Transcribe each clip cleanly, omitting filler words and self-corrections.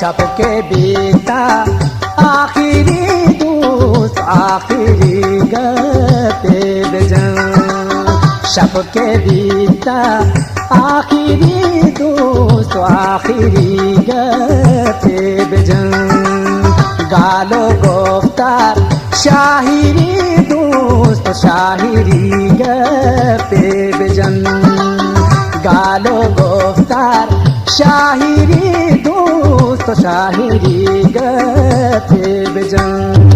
सबके बीता आखिरी दोस्त आखिरी गते बेजान सबके बीता आखिरी दोस्त आखिरी गते बेजान गालो गोफ्तार शाहिरी दोस्त शाहिरी गते बेजान गालो गोफ्तार शाहिरी दोस्त शाहिरी गते बेजान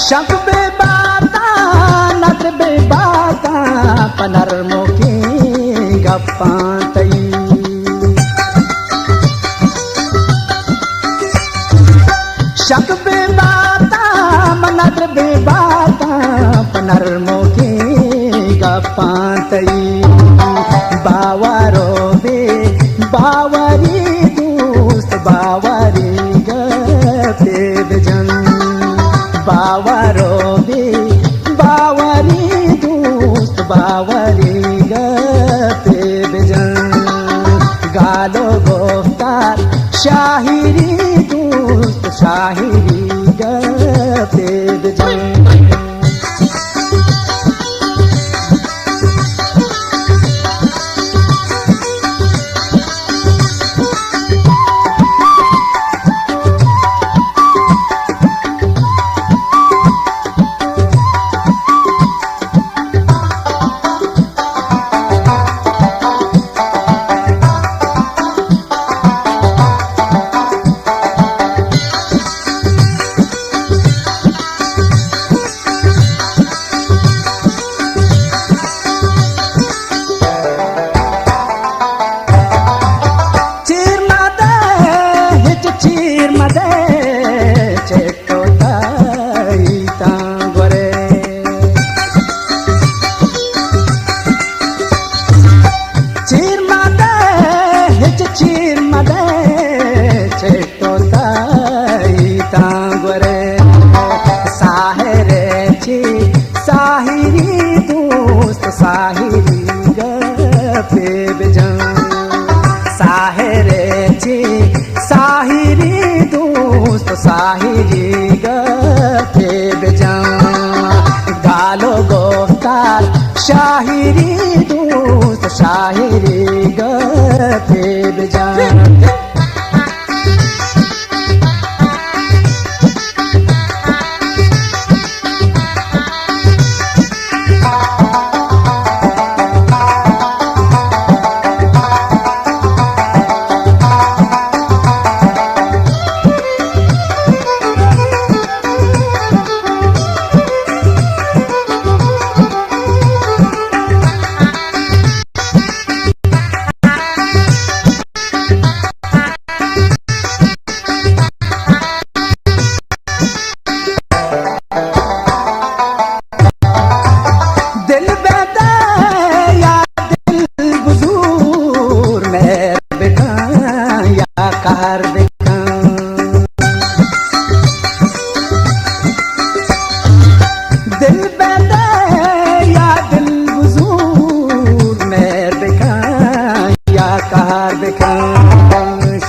शक बेबाता नद्र बेबाता पनरमो की गप्पांतई शक बेबाता नद्र बेबाता पनरमो की गप्पांतई बावरो बे बावरी दोस्त बावरी गपे बेजन बावरो बे बावरी दोस्त बावरी गपे बेजान गालो गोफ्तार शाहिरी दोस्त शाहिरी गपे बेजान साहिरी गपे बेजान साहरे ची साहिरी दोस्त साहिरी गपे बेजान गालो गोफ्तार शाहिरी दोस्त शाहिरी गपे बेजान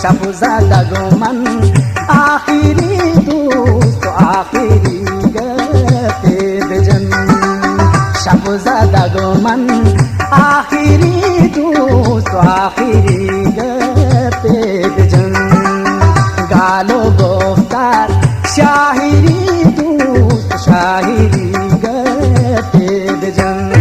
शबज़ादा गोमन आखिरी दोस्त आखिरी गते बेजन शबज़ादा गोमन आखिरी दोस्त आखिरी गते बेजन गालो गोफ्तार शाहिरी दोस्त शाहिरी गते बेजन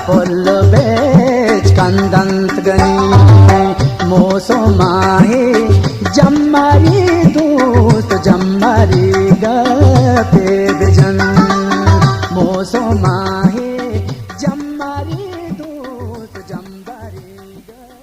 पल्लवेज कांदंत गणी मोसो मा